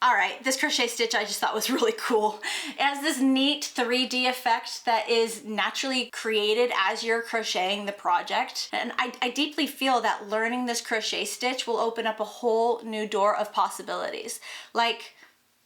All right, this crochet stitch I just thought was really cool. It has this neat 3D effect that is naturally created as you're crocheting the project. And I deeply feel that learning this crochet stitch will open up a whole new door of possibilities, like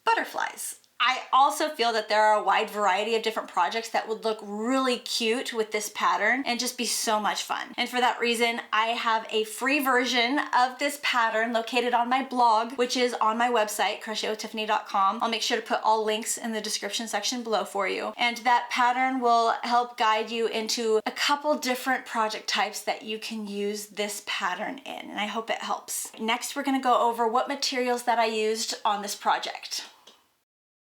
butterflies. I also feel that there are a wide variety of different projects that would look really cute with this pattern and just be so much fun. And for that reason, I have a free version of this pattern located on my blog, which is on my website, crochetwithtiffany.com. I'll make sure to put all links in the description section below for you. And that pattern will help guide you into a couple different project types that you can use this pattern in, and I hope it helps. Next, we're gonna go over what materials that I used on this project.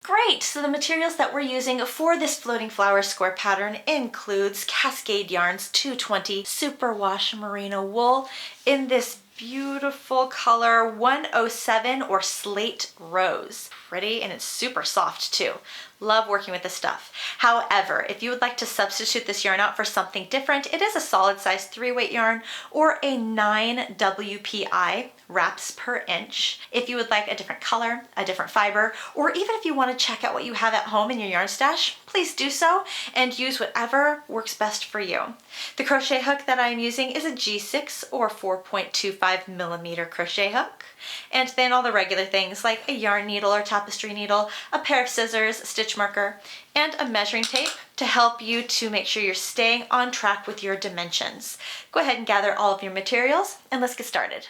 Great, so the materials that we're using for this floating flower square pattern includes Cascade Yarns 220 Superwash Merino wool in this beautiful color 107 or Slate Rose. Pretty, and it's super soft too. Love working with this stuff. However, if you would like to substitute this yarn out for something different, it is a solid size 3-weight yarn or a 9 WPI wraps per inch. If you would like a different color, a different fiber, or even if you want to check out what you have at home in your yarn stash, please do so and use whatever works best for you. The crochet hook that I'm using is a G6 or 4.25 millimeter crochet hook. And then all the regular things like a yarn needle or tapestry needle, a pair of scissors, a stitch marker, and a measuring tape to help you to make sure you're staying on track with your dimensions. Go ahead and gather all of your materials and let's get started.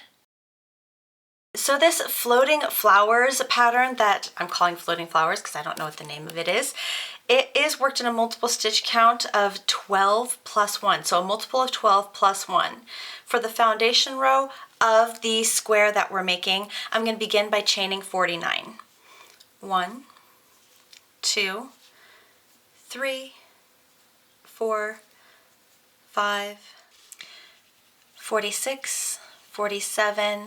So this floating flowers pattern that I'm calling floating flowers because I don't know what the name of it is worked in a multiple stitch count of 12 plus 1, so a multiple of 12 plus 1. For the foundation row of the square that we're making, I'm going to begin by chaining 49. 1, 2, 3, 4, 5, 46, 47,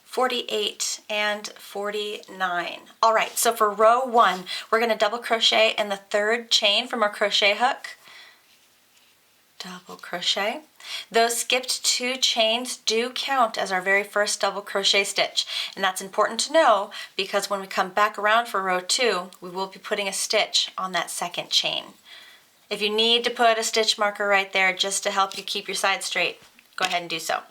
48, and 49. All right, so for row 1, we're going to double crochet in the 3rd chain from our crochet hook. Double crochet. Those skipped 2 chains do count as our very first double crochet stitch, and that's important to know because when we come back around for row 2, we will be putting a stitch on that 2nd chain. If you need to put a stitch marker right there just to help you keep your sides straight, go ahead and do so.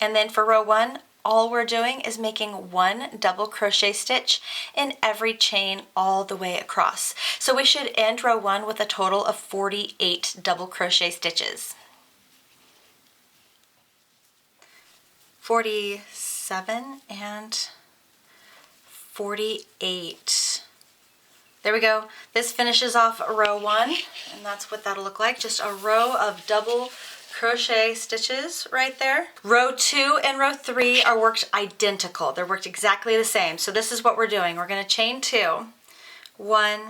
And then for row 1, all we're doing is making 1 double crochet stitch in every chain all the way across. So we should end row 1 with a total of 48 double crochet stitches. 47 and 48. There we go. This finishes off row 1, and that's what that'll look like. Just a row of double crochet stitches right there. Row 2 and row 3 are worked identical. They're worked exactly the same. So this is what we're doing. We're going to chain 2. 1,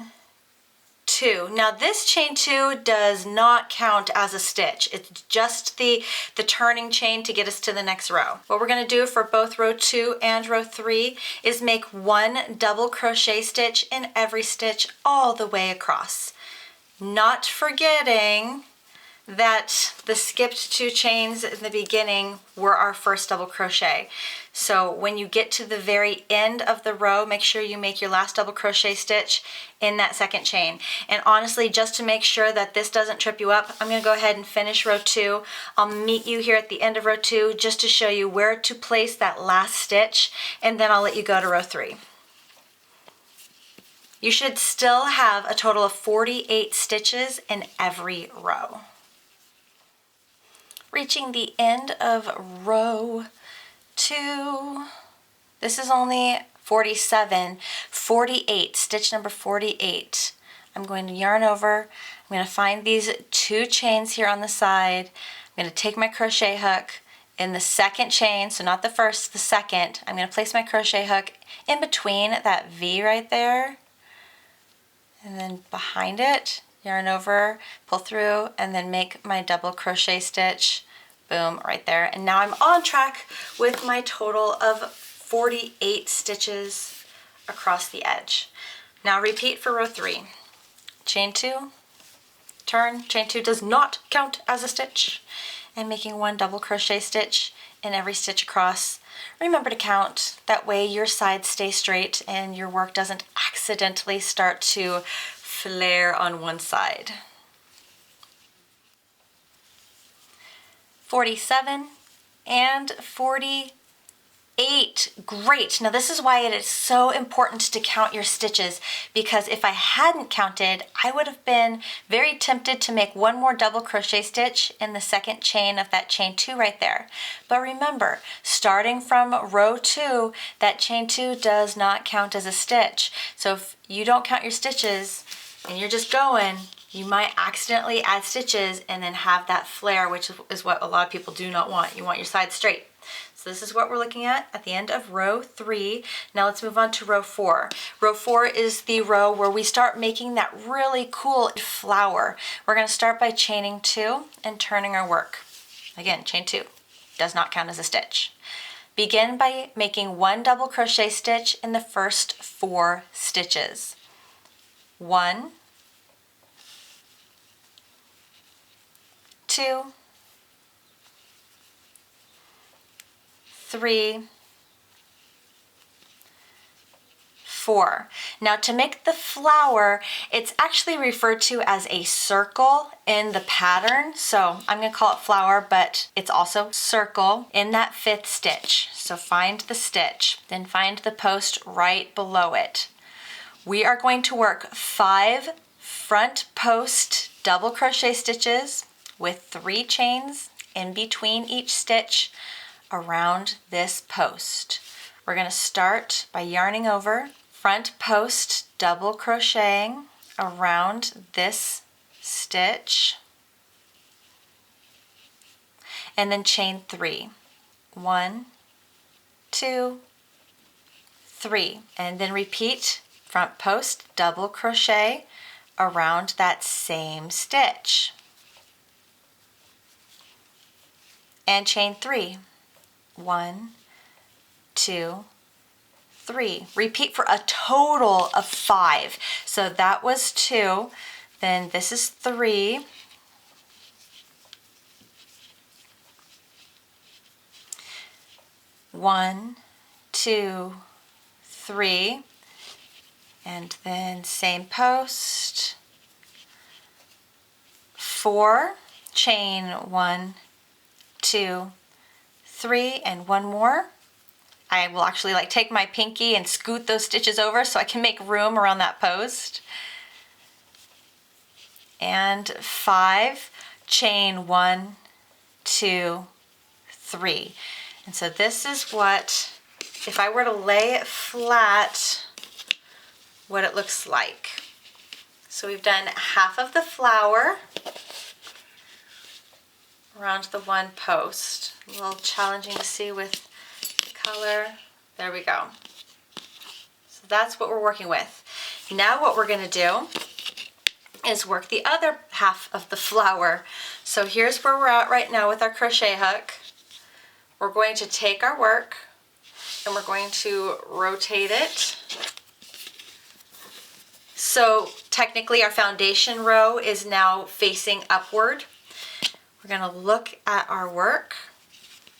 2. Now this chain 2 does not count as a stitch. It's just the turning chain to get us to the next row. What we're going to do for both row 2 and row 3 is make 1 double crochet stitch in every stitch all the way across. Not forgetting that the skipped 2 chains in the beginning were our first double crochet. So when you get to the very end of the row, make sure you make your last double crochet stitch in that 2nd chain. And honestly, just to make sure that this doesn't trip you up, I'm going to go ahead and finish row 2. I'll meet you here at the end of row 2 just to show you where to place that last stitch, and then I'll let you go to row 3. You should still have a total of 48 stitches in every row. Reaching the end of row 2. This is only 47, 48, stitch number 48. I'm going to yarn over. I'm going to find these 2 chains here on the side. I'm going to take my crochet hook in the 2nd chain, so not the first, the 2nd. I'm going to place my crochet hook in between that V right there, and then behind it, yarn over, pull through, and then make my double crochet stitch. Boom, right there. And now I'm on track with my total of 48 stitches across the edge. Now repeat for row 3. Chain 2, turn, chain 2 does not count as a stitch, and making 1 double crochet stitch in every stitch across. remember to count. That way your sides stay straight and your work doesn't accidentally start to flare on one side. 47 and 48. Great. Now this is why it is so important to count your stitches, because if I hadn't counted, I would have been very tempted to make one more double crochet stitch in the second chain of that chain 2 right there. But remember, starting from row 2, that chain 2 does not count as a stitch. So if you don't count your stitches and you're just going, you might accidentally add stitches and then have that flare, which is what a lot of people do not want. You want your sides straight. So this is what we're looking at the end of row 3. Now let's move on to row 4. Row 4 is the row where we start making that really cool flower. We're going to start by chaining 2 and turning our work. Again, chain 2 does not count as a stitch. Begin by making 1 double crochet stitch in the first 4 stitches. 1, 2, 3, 4. Now to make the flower, it's actually referred to as a circle in the pattern. So I'm going to call it flower, but it's also circle in that 5th stitch. So find the stitch, then find the post right below it. We are going to work 5 front post double crochet stitches with 3 chains in between each stitch around this post. We're going to start by yarning over, front post double crocheting around this stitch, and then chain 3. 1, 2, 3, and then repeat front post double crochet around that same stitch, and chain 3. 1, 2, 3. Repeat for a total of 5. So that was 2, then this is 3, one, 2, 3, and then same post, 4, chain 1, 2, 3, and 1 more. I will actually take my pinky and scoot those stitches over so I can make room around that post. And 5, chain 1, 2, 3. And so this is what, if I were to lay it flat, what it looks like. So we've done half of the flower around the one post. A little challenging to see with color. There we go. So that's what we're working with. Now what we're going to do is work the other half of the flower. So here's where we're at right now with our crochet hook. We're going to take our work and we're going to rotate it. So technically our foundation row is now facing upward. We're going to look at our work,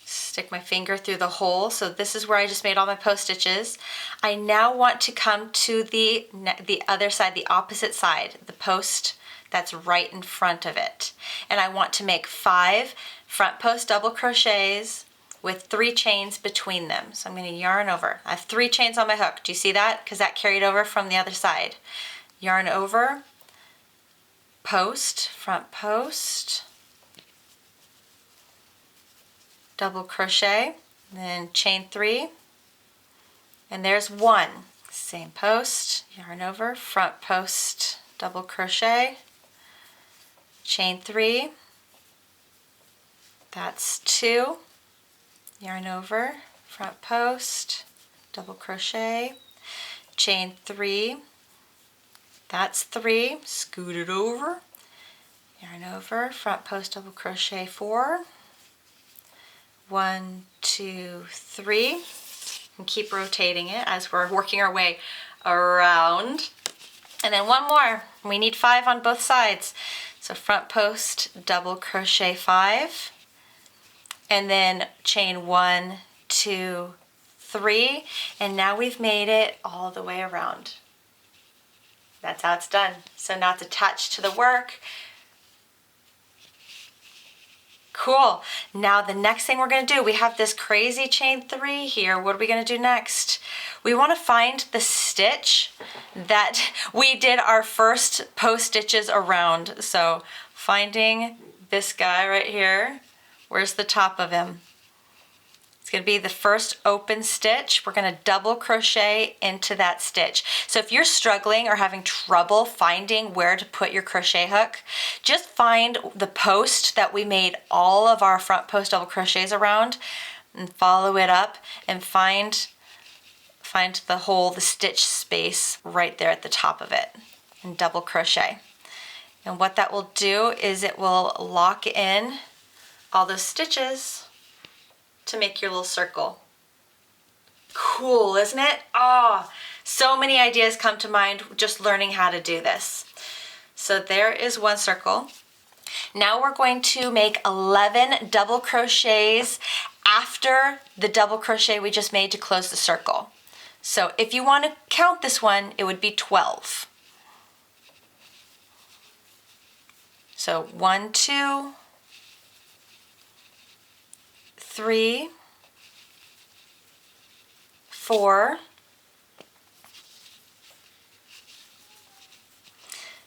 stick my finger through the hole. So this is where I just made all my post stitches. I now want to come to the other side, the opposite side, the post that's right in front of it. And I want to make 5 front post double crochets with 3 chains between them. So I'm going to yarn over. I have 3 chains on my hook. Do you see that? Because that carried over from the other side. Yarn over, post, front post, double crochet, then chain 3, and there's 1. Same post, yarn over, front post, double crochet, chain 3, that's 2, yarn over, front post, double crochet, chain 3, that's 3, scoot it over, yarn over, front post double crochet 4, 1, 2, 3, and keep rotating it as we're working our way around. And then 1 more. We need 5 on both sides. So front post double crochet 5, and then chain 1, 2, 3, and now we've made it all the way around. That's how it's done. So now it's attached to the work. Cool. Now the next thing we're going to do, we have this crazy chain 3 here. What are we going to do next? We want to find the stitch that we did our first post stitches around. So finding this guy right here. Where's the top of him? It's going to be the first open stitch. We're going to double crochet into that stitch. So if you're struggling or having trouble finding where to put your crochet hook, just find the post that we made all of our front post double crochets around and follow it up and find the hole, the stitch space right there at the top of it, and double crochet. And what that will do is it will lock in all those stitches to make your little circle. Cool, isn't it? Oh, so many ideas come to mind just learning how to do this. So there is one circle. Now we're going to make 11 double crochets after the double crochet we just made to close the circle. So if you want to count this one, it would be 12. So 1, 2, 3, 4,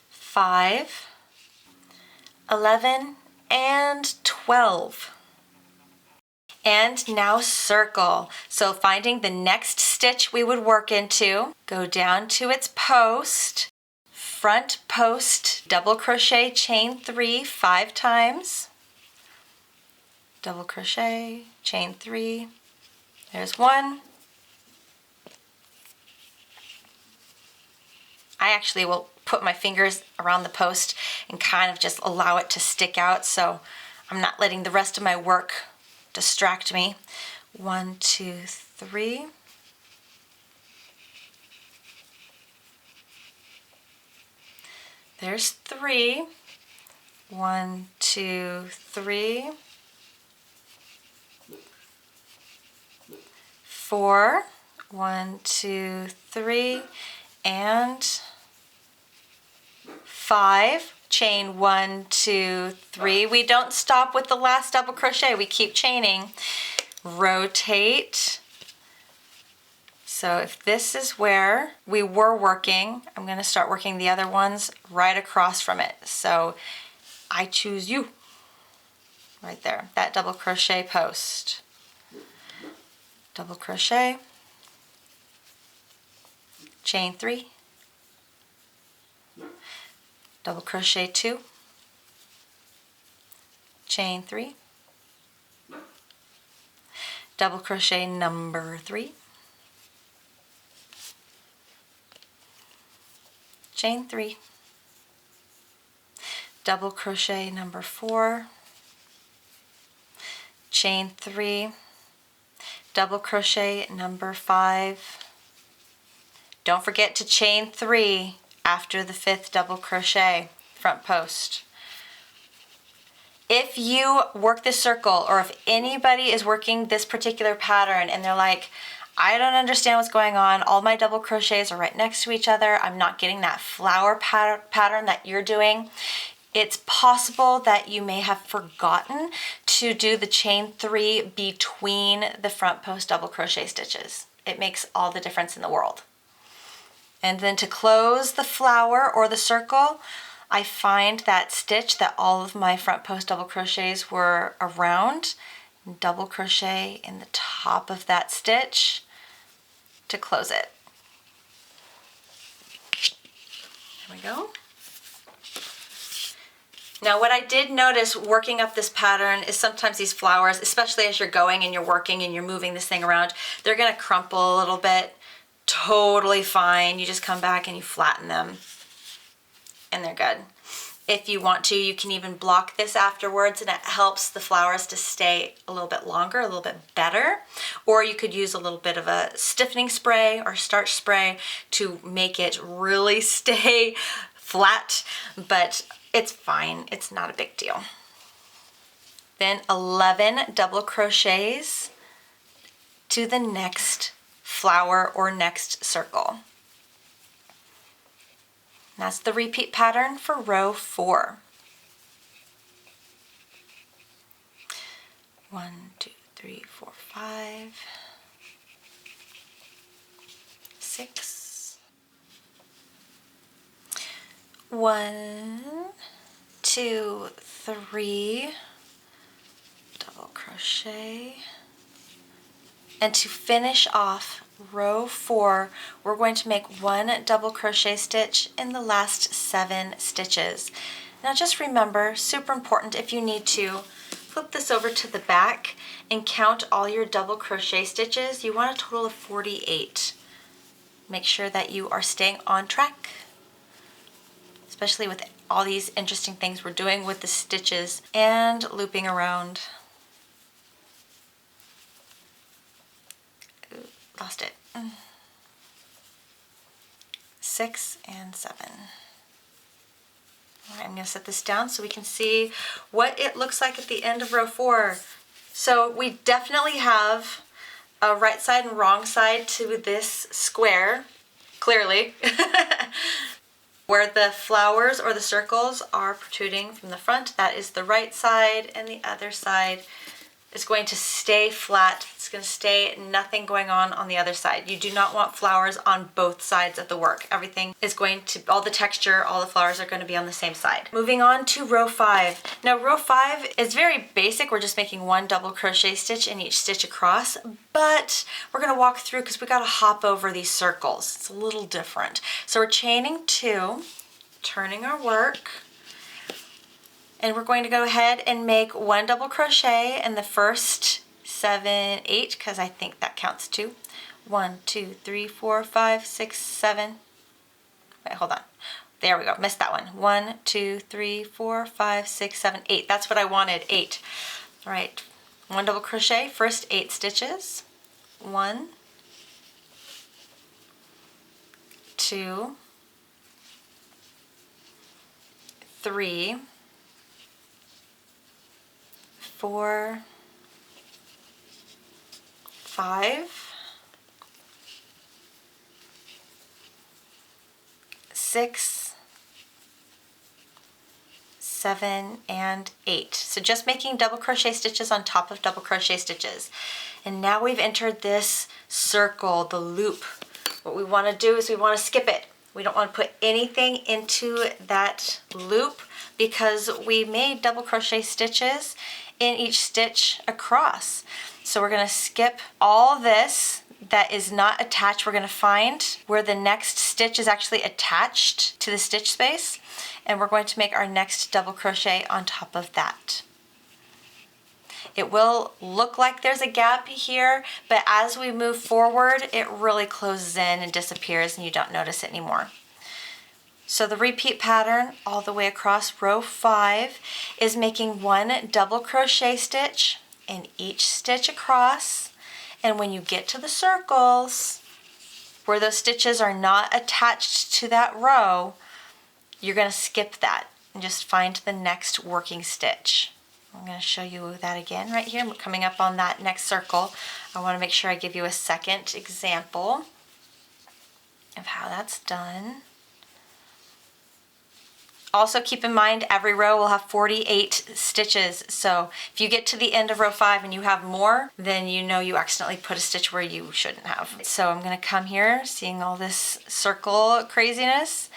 5, 11, and 12. And now circle. So finding the next stitch we would work into, go down to its post, front post, double crochet, chain 3 5 times. Double crochet, chain 3, there's 1. I actually will put my fingers around the post and kind of just allow it to stick out so I'm not letting the rest of my work distract me. 1, 2, 3. There's 3. 1, 2, 3. 4, 1, 2, 3, and 5. Chain 1, 2, 3. We don't stop with the last double crochet. We keep chaining. Rotate. So if this is where we were working, I'm going to start working the other ones right across from it. So I choose you. Right there, that double crochet post. Double crochet, chain 3, double crochet 2, chain 3, double crochet number 3, chain 3, double crochet number 4, chain 3, double crochet number 5. Don't forget to chain 3 after the 5th double crochet, front post. If you work this circle, or if anybody is working this particular pattern and they're like, I don't understand what's going on, all my double crochets are right next to each other, I'm not getting that flower pattern that you're doing, it's possible that you may have forgotten to do the chain 3 between the front post double crochet stitches. It makes all the difference in the world. And then to close the flower or the circle, I find that stitch that all of my front post double crochets were around, double crochet in the top of that stitch to close it. There we go. Now what I did notice working up this pattern is sometimes these flowers, especially as you're going and you're working and you're moving this thing around, they're gonna crumple a little bit. Totally fine. You just come back and you flatten them and they're good. If you want to, you can even block this afterwards and it helps the flowers to stay a little bit longer, a little bit better. Or you could use a little bit of a stiffening spray or starch spray to make it really stay flat, but it's fine. It's not a big deal. Then 11 double crochets to the next flower or next circle. And that's the repeat pattern for row 4. 1, 2, 3, 4, 5, 6. 1, 2, 3, double crochet. And to finish off row 4, we're going to make 1 double crochet stitch in the last 7 stitches. Now just remember, super important, if you need to, flip this over to the back and count all your double crochet stitches. You want a total of 48. Make sure that you are staying on track, especially with all these interesting things we're doing with the stitches and looping around. Lost it. 6 and 7. All right, I'm going to set this down so we can see what it looks like at the end of row 4. So we definitely have a right side and wrong side to this square, clearly, where the flowers or the circles are protruding from the front. That is the right side, and the other side is going to stay flat. It's going to stay nothing going on the other side. You do not want flowers on both sides of the work. Everything is going to, all the texture, all the flowers are going to be on the same side. Moving on to row 5. Now row 5 is very basic. We're just making 1 double crochet stitch in each stitch across, but we're going to walk through because we got to hop over these circles. It's a little different. So we're chaining 2, turning our work, and we're going to go ahead and make 1 double crochet in the first 7, 8, because I think that counts too. 1, 2, 3, 4, 5, 6, 7. Wait, hold on. There we go. Missed that one. 1, 2, 3, 4, 5, 6, 7, 8. That's what I wanted. 8. All right. 1 double crochet, first 8 stitches. 1, 2, 3, 4, 5, 6, 7, and 8. So just making double crochet stitches on top of double crochet stitches. And now we've entered this circle, the loop. What we want to do is we want to skip it. We don't want to put anything into that loop because we made double crochet stitches in each stitch across. So we're going to skip all this that is not attached. We're going to find where the next stitch is actually attached to the stitch space, and we're going to make our next double crochet on top of that. It will look like there's a gap here, but as we move forward, it really closes in and disappears and you don't notice it anymore. So the repeat pattern all the way across row 5 is making 1 double crochet stitch in each stitch across, and when you get to the circles where those stitches are not attached to that row, you're going to skip that and just find the next working stitch. I'm going to show you that again right here. I'm coming up on that next circle. I want to make sure I give you a second example of how that's done. Also keep in mind every row will have 48 stitches, so if you get to the end of row 5 and you have more, then you know you accidentally put a stitch where you shouldn't have. So I'm going to come here, seeing all this circle craziness.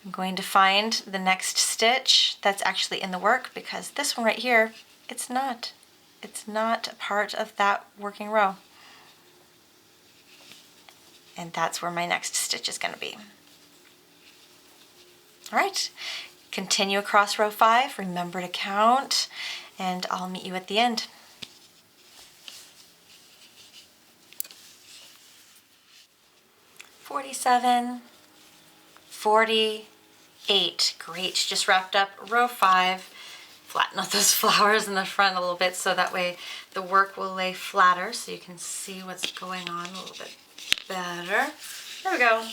I'm going to find the next stitch that's actually in the work, because this one right here, it's not a part of that working row. And that's where my next stitch is going to be. All right, continue across row 5, remember to count, and I'll meet you at the end. (47), 48, great, just wrapped up row 5. Flatten out those flowers in the front a little bit so that way the work will lay flatter so you can see what's going on a little bit better. There we go.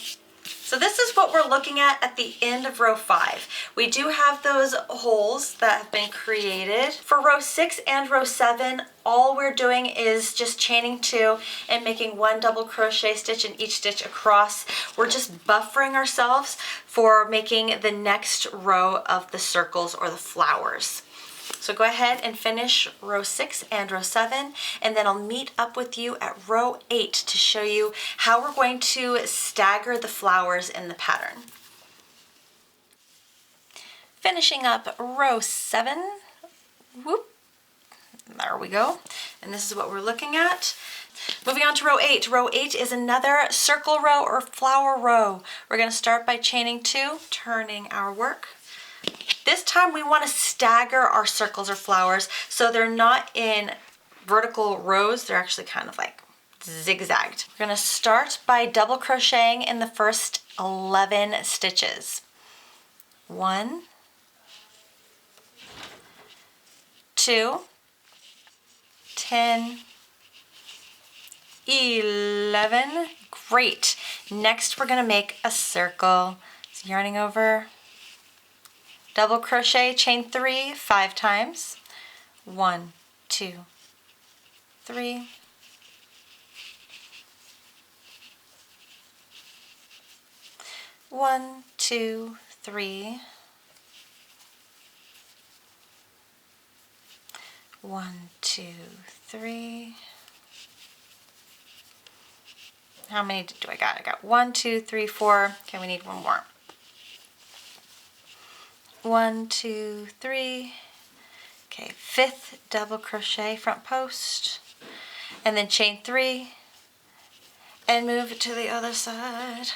So this is what we're looking at the end of row 5. We do have those holes that have been created. For row 6 and row 7, all we're doing is just chaining 2 and making 1 double crochet stitch in each stitch across. We're just buffering ourselves for making the next row of the circles or the flowers. So go ahead and finish row 6 and row 7, and then I'll meet up with you at row 8 to show you how we're going to stagger the flowers in the pattern. Finishing up row 7, whoop, there we go, and this is what we're looking at. Moving on to row 8. Row 8 is another circle row or flower row. We're going to start by chaining 2, turning our work. This time we want to stagger our circles or flowers so they're not in vertical rows, they're actually kind of like zigzagged. We're going to start by double crocheting in the first 11 stitches. 1, 2, 10, 11. Great. Next we're going to make a circle. So yarning over, double crochet, chain 3 5 times. 1, 2, 3. 1, 2, 3. 1, 2, 3. How many do I got? I got 1, 2, 3, 4. Okay, we need one more. 1, 2, 3. Okay, 5th double crochet front post, and then chain 3 and move it to the other side.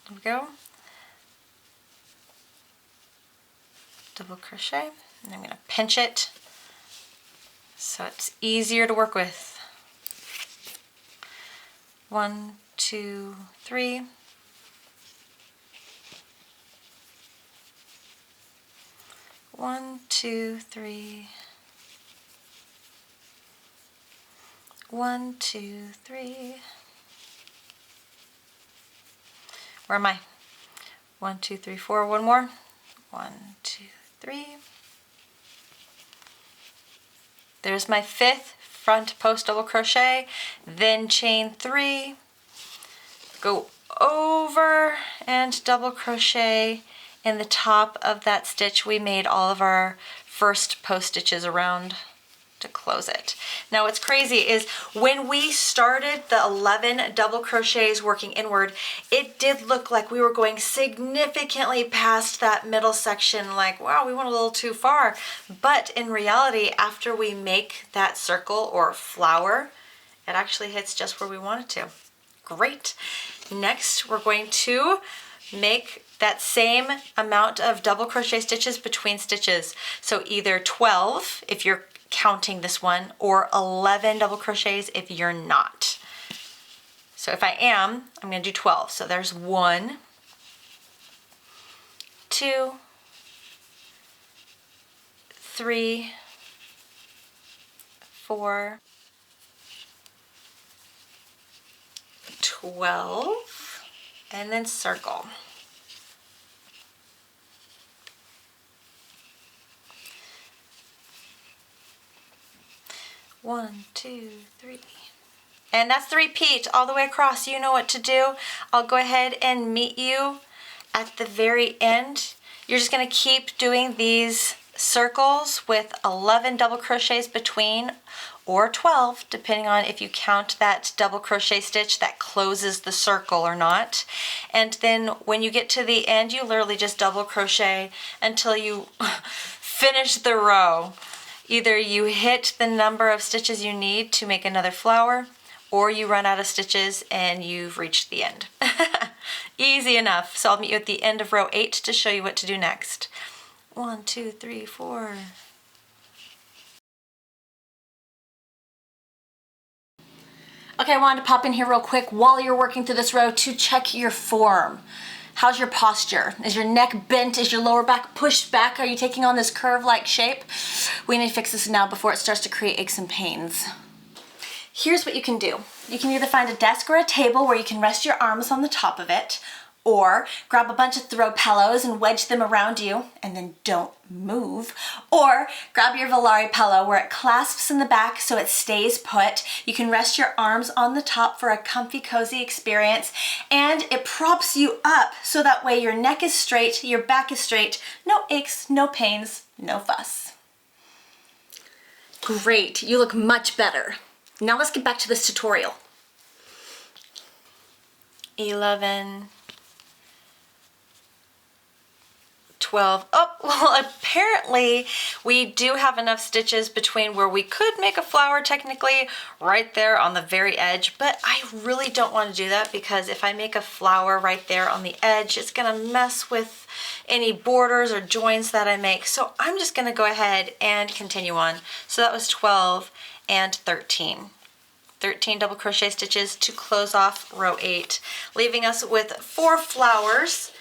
There we go. Double crochet, and I'm going to pinch it so it's easier to work with. 1, 2, 3. 1, 2, 3. 1, 2, 3. Where am I? 1, 2, 3, 4. One more. 1, 2, 3. There's my 5th front post double crochet, then chain 3, go over and double crochet in the top of that stitch we made all of our first post stitches around to close it. Now what's crazy is when we started the 11 double crochets working inward, it did look like we were going significantly past that middle section, like wow, we went a little too far. But in reality, after we make that circle or flower, it actually hits just where we want it to. Great. Next we're going to make that same amount of double crochet stitches between stitches. So either 12 if you're counting this one, or 11 double crochets if you're not. So if I am, I'm going to do 12. So there's 1, 2, 3, 4, 12, and then circle. 1, 2, 3. And that's the repeat all the way across. You know what to do. I'll go ahead and meet you at the very end. You're just going to keep doing these circles with 11 double crochets between, or 12 depending on if you count that double crochet stitch that closes the circle or not. And then when you get to the end, you literally just double crochet until you finish the row. Either you hit the number of stitches you need to make another flower, or you run out of stitches and you've reached the end. Easy enough. So I'll meet you at the end of row 8 to show you what to do next. 1, 2, 3, 4. Okay, I wanted to pop in here real quick while you're working through this row to check your form. How's your posture? Is your neck bent? Is your lower back pushed back? Are you taking on this curve-like shape? We need to fix this now before it starts to create aches and pains. Here's what you can do. You can either find a desk or a table where you can rest your arms on the top of it, or grab a bunch of throw pillows and wedge them around you and then don't move, or grab your Volare pillow where it clasps in the back so it stays put. You can rest your arms on the top for a comfy, cozy experience, and it props you up so that way your neck is straight, your back is straight, no aches, no pains, no fuss. Great, you look much better. Now let's get back to this tutorial. 11, 12. Oh, well, apparently we do have enough stitches between where we could make a flower technically right there on the very edge, but I really don't want to do that because if I make a flower right there on the edge, it's gonna mess with any borders or joins that I make. So I'm just gonna go ahead and continue on. So that was 12 and 13. 13 double crochet stitches to close off row 8, leaving us with 4 flowers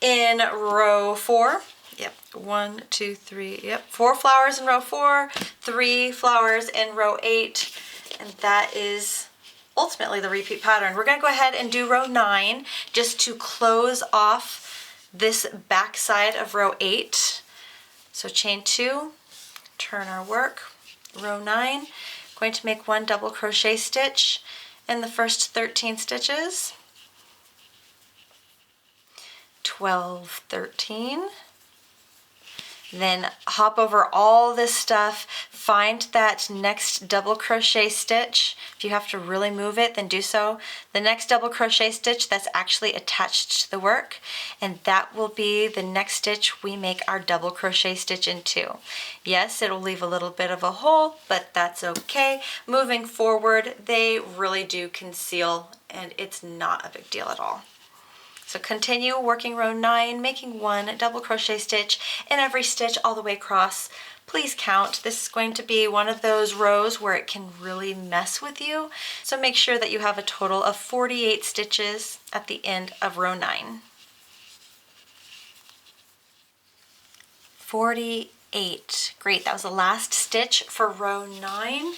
in row 4. Yep, 1, 2, 3, yep, 4 flowers in row 4, 3 flowers in row 8, and that is ultimately the repeat pattern. We're gonna go ahead and do row 9 just to close off this back side of row 8. So chain 2, turn our work, row 9, going to make 1 double crochet stitch in the first 13 stitches. 12, 13. Then hop over all this stuff, find that next double crochet stitch. If you have to really move it, then do so. The next double crochet stitch that's actually attached to the work, and that will be the next stitch we make our double crochet stitch into. Yes, it'll leave a little bit of a hole, but that's okay. Moving forward, they really do conceal, and it's not a big deal at all. So continue working row 9, making 1 double crochet stitch in every stitch all the way across. Please count. This is going to be one of those rows where it can really mess with you. So make sure that you have a total of 48 stitches at the end of row 9. 48. Great, that was the last stitch for row 9.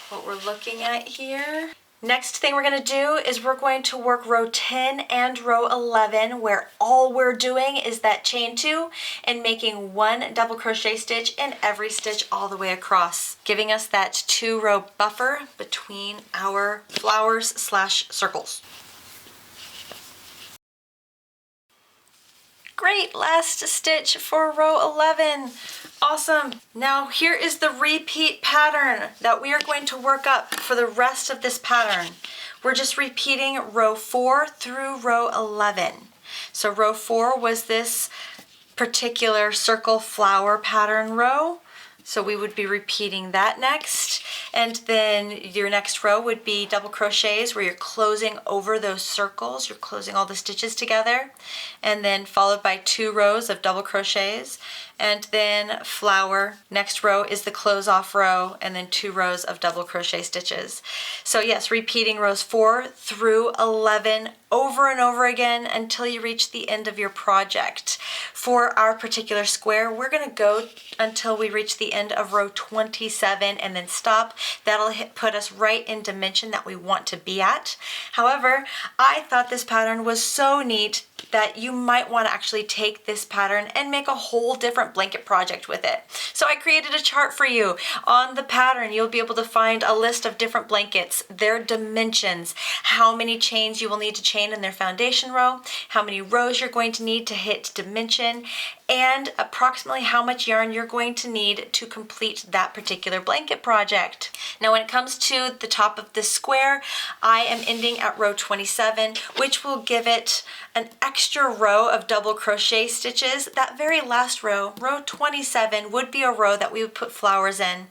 What we're looking at here. Next thing we're going to do is we're going to work row 10 and row 11 where all we're doing is that chain 2 and making 1 double crochet stitch in every stitch all the way across, giving us that 2-row buffer between our flowers / circles. Great, last stitch for row 11. Awesome. Now here is the repeat pattern that we are going to work up for the rest of this pattern. We're just repeating row 4 through row 11. So row 4 was this particular circle flower pattern row. So we would be repeating that next. And then your next row would be double crochets where you're closing over those circles. You're closing all the stitches together. And then followed by 2 rows of double crochets. And then flower. Next row is the close off row, and then 2 rows of double crochet stitches. So yes, repeating rows 4 through 11 over and over again until you reach the end of your project. For our particular square, we're going to go until we reach the end of row 27 and then stop. That'll put us right in dimension that we want to be at. However, I thought this pattern was so neat that you might want to actually take this pattern and make a whole different blanket project with it. So I created a chart for you. On the pattern, you'll be able to find a list of different blankets, their dimensions, how many chains you will need to chain in their foundation row, how many rows you're going to need to hit dimension, and approximately how much yarn you're going to need to complete that particular blanket project. Now when it comes to the top of this square, I am ending at row 27, which will give it an extra row of double crochet stitches. That very last row, row 27, would be a row that we would put flowers in,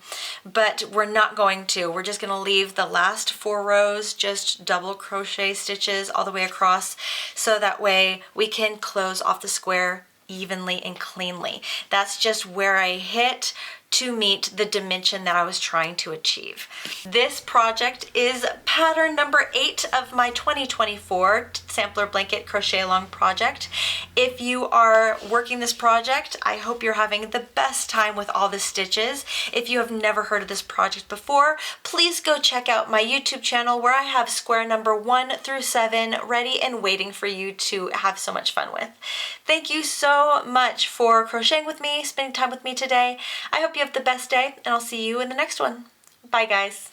but we're not going to. We're just going to leave the last 4 rows just double crochet stitches all the way across, so that way we can close off the square evenly and cleanly. That's just where I hit to meet the dimension that I was trying to achieve. This project is pattern number 8 of my 2024 Sampler Blanket Crochet Along project. If you are working this project, I hope you're having the best time with all the stitches. If you have never heard of this project before, please go check out my YouTube channel where I have square number 1 through 7 ready and waiting for you to have so much fun with. Thank you so much for crocheting with me, spending time with me today. I hope you have the best day, and I'll see you in the next one. Bye, guys.